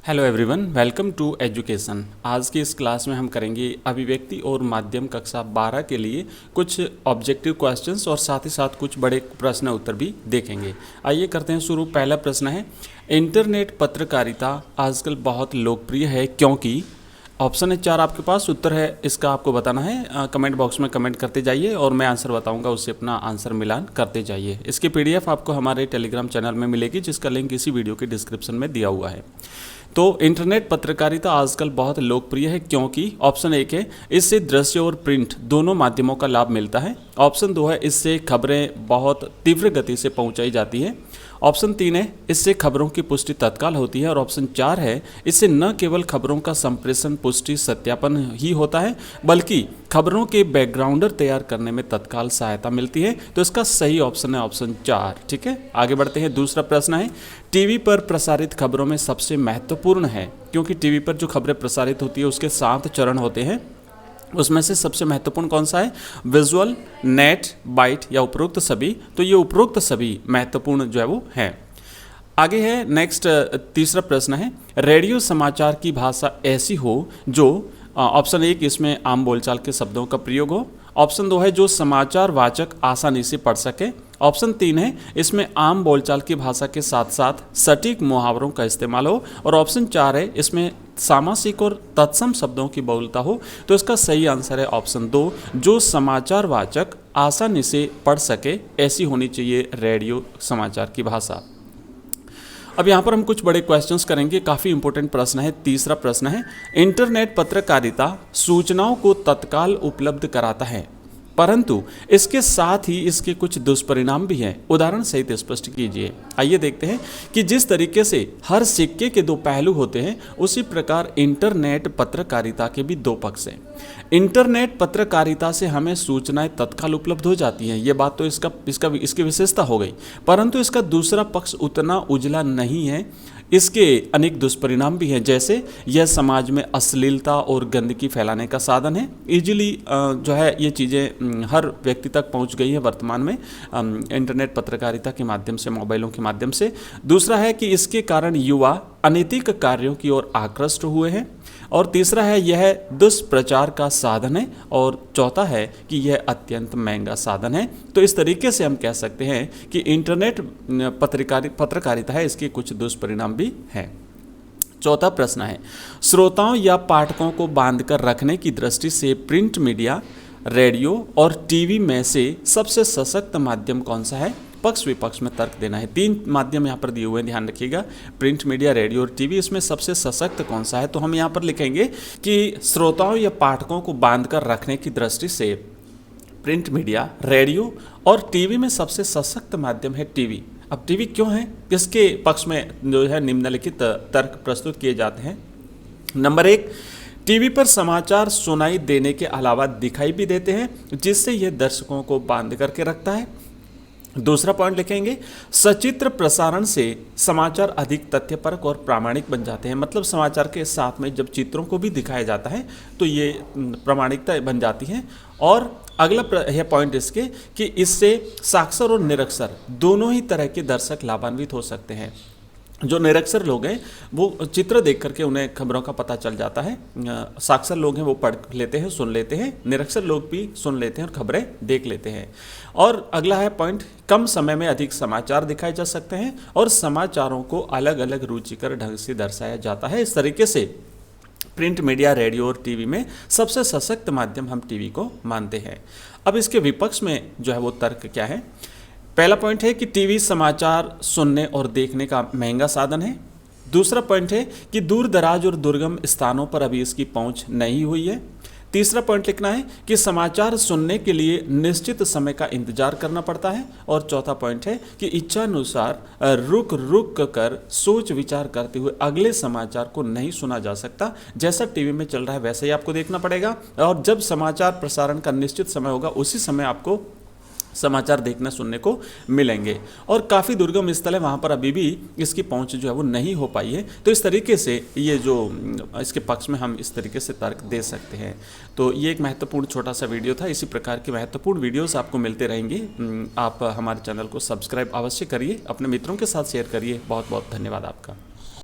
Hello everyone, welcome to education. आज की इस क्लास में हम करेंगे अभिव्यक्ति और माध्यम कक्षा 12 के लिए कुछ ऑब्जेक्टिव क्वेश्चंस और साथ ही साथ कुछ बड़े प्रश्न उत्तर भी देखेंगे। आइए करते हैं शुरू। पहला प्रश्न है, इंटरनेट पत्रकारिता आजकल बहुत लोकप्रिय है क्योंकि। ऑप्शन है 4 आपके पास, उत्तर है इसका आपको बताना है। कमेंट बॉक्स में कमेंट करते जाइए और मैं आंसर बताऊंगा, उससे अपना आंसर मिलान करते जाइए। इसकी पीडीएफ आपको हमारे टेलीग्राम चैनल में मिलेगी, जिसका लिंक इसी वीडियो के डिस्क्रिप्शन में दिया हुआ है। तो इंटरनेट पत्रकारिता आजकल बहुत लोकप्रिय है क्योंकि ऑप्शन 1 है, इससे दृश्य और प्रिंट दोनों माध्यमों का लाभ मिलता है। ऑप्शन 2 है, इससे खबरें बहुत तीव्र गति से पहुंचाई जाती है। ऑप्शन 3 है, इससे खबरों की पुष्टि तत्काल होती है। और ऑप्शन 4 है, इससे न केवल खबरों का संप्रेषण, पुष्टि, सत्यापन ही होता है बल्कि खबरों के बैकग्राउंडर तैयार करने में तत्काल सहायता मिलती है। तो इसका सही ऑप्शन है ऑप्शन 4। ठीक है, आगे बढ़ते हैं। दूसरा प्रश्न है, टीवी पर प्रसारित खबरों में सबसे महत्वपूर्ण है, क्योंकि टीवी पर जो खबरें प्रसारित होती है उसके 7 चरण होते हैं, उसमें से सबसे महत्वपूर्ण कौन सा है? विजुअल, नेट, बाइट या उपरोक्त सभी। तो ये उपरोक्त सभी महत्वपूर्ण जो है वो है। आगे है नेक्स्ट, तीसरा प्रश्न है, रेडियो समाचार की भाषा ऐसी हो जो ऑप्शन 1 इसमें आम बोलचाल के शब्दों का प्रयोग हो। ऑप्शन 2 है, जो समाचार वाचक आसानी से पढ़ सके। ऑप्शन 3 है, इसमें आम बोलचाल की भाषा के साथ साथ सटीक मुहावरों का इस्तेमाल हो। और ऑप्शन 4 है, इसमें सामासिक और तत्सम शब्दों की बहुलता हो। तो इसका सही आंसर है ऑप्शन 2, जो समाचार वाचक आसानी से पढ़ सके, ऐसी होनी चाहिए रेडियो समाचार की भाषा। अब यहाँ पर हम कुछ बड़े क्वेश्चंस करेंगे, काफ़ी इंपॉर्टेंट प्रश्न है। तीसरा प्रश्न है, इंटरनेट पत्रकारिता सूचनाओं को तत्काल उपलब्ध कराता है, परंतु इसके साथ ही इसके कुछ दुष्परिणाम भी हैं। उदाहरण सहित स्पष्ट कीजिए। आइए देखते हैं कि जिस तरीके से हर सिक्के के 2 पहलू होते हैं, उसी प्रकार इंटरनेट पत्रकारिता के भी 2 पक्ष हैं। इंटरनेट पत्रकारिता से हमें सूचनाएं तत्काल उपलब्ध हो जाती हैं, ये बात तो इसकी विशेषता हो गई, परंतु इसका दूसरा पक्ष उतना उजला नहीं है। इसके अनेक दुष्परिणाम भी हैं, जैसे यह समाज में अश्लीलता और गंदगी फैलाने का साधन है। इजीली जो है ये चीज़ें हर व्यक्ति तक पहुंच गई है वर्तमान में इंटरनेट पत्रकारिता के माध्यम से, मोबाइलों के माध्यम से। दूसरा है कि इसके कारण युवा अनैतिक कार्यों की ओर आकृष्ट हुए हैं। और तीसरा है, यह दुष्प्रचार का साधन है। और चौथा है कि यह अत्यंत महंगा साधन है। तो इस तरीके से हम कह सकते हैं कि इंटरनेट पत्रकारिता है, इसके कुछ दुष्परिणाम भी हैं। चौथा प्रश्न है, श्रोताओं या पाठकों को बांधकर रखने की दृष्टि से प्रिंट मीडिया, रेडियो और टीवी में से सबसे सशक्त माध्यम कौन सा है? पक्ष विपक्ष में तर्क देना है। 3 माध्यम यहाँ पर दिए हुए हैं, ध्यान रखिएगा। प्रिंट मीडिया, रेडियो और टीवी, इसमें सबसे सशक्त कौन सा है? तो हम यहाँ पर लिखेंगे कि श्रोताओं या पाठकों को बांधकर रखने की दृष्टि से प्रिंट मीडिया, रेडियो और टीवी में सबसे सशक्त माध्यम है टीवी। अब टीवी क्यों है? इसके पक्ष में जो है निम्नलिखित तर्क प्रस्तुत किए जाते हैं। नंबर 1, टीवी पर समाचार सुनाई देने के अलावा दिखाई भी देते हैं, जिससे यह दर्शकों को बांध करके रखता है। दूसरा पॉइंट लिखेंगे, सचित्र प्रसारण से समाचार अधिक तथ्यपरक और प्रामाणिक बन जाते हैं। मतलब समाचार के साथ में जब चित्रों को भी दिखाया जाता है तो ये प्रामाणिकता बन जाती है। और अगला यह पॉइंट इसके कि इससे साक्षर और निरक्षर दोनों ही तरह के दर्शक लाभान्वित हो सकते हैं। जो निरक्षर लोग हैं वो चित्र देख करके उन्हें खबरों का पता चल जाता है। साक्षर लोग हैं वो पढ़ लेते हैं, सुन लेते हैं। निरक्षर लोग भी सुन लेते हैं और खबरें देख लेते हैं। और अगला है पॉइंट, कम समय में अधिक समाचार दिखाए जा सकते हैं और समाचारों को अलग अलग रुचिकर ढंग से दर्शाया जाता है। इस तरीके से प्रिंट मीडिया, रेडियो और टीवी में सबसे सशक्त माध्यम हम टीवी को मानते हैं। अब इसके विपक्ष में जो है वो तर्क क्या है? पहला पॉइंट है कि टीवी समाचार सुनने और देखने का महंगा साधन है। दूसरा पॉइंट है कि दूर दराज और दुर्गम स्थानों पर अभी इसकी पहुंच नहीं हुई है। तीसरा पॉइंट लिखना है कि समाचार सुनने के लिए निश्चित समय का इंतजार करना पड़ता है। और चौथा पॉइंट है कि इच्छानुसार रुक रुक कर सोच विचार करते हुए अगले समाचार को नहीं सुना जा सकता। जैसा टीवी में चल रहा है वैसा ही आपको देखना पड़ेगा। और जब समाचार प्रसारण का निश्चित समय होगा उसी समय आपको समाचार देखने सुनने को मिलेंगे। और काफ़ी दुर्गम स्थल है, वहाँ पर अभी भी इसकी पहुँच जो है वो नहीं हो पाई है। तो इस तरीके से ये जो इसके पक्ष में हम इस तरीके से तर्क दे सकते हैं। तो ये एक महत्वपूर्ण छोटा सा वीडियो था। इसी प्रकार के महत्वपूर्ण वीडियोस आपको मिलते रहेंगे। आप हमारे चैनल को सब्सक्राइब अवश्य करिए, अपने मित्रों के साथ शेयर करिए। बहुत बहुत धन्यवाद आपका।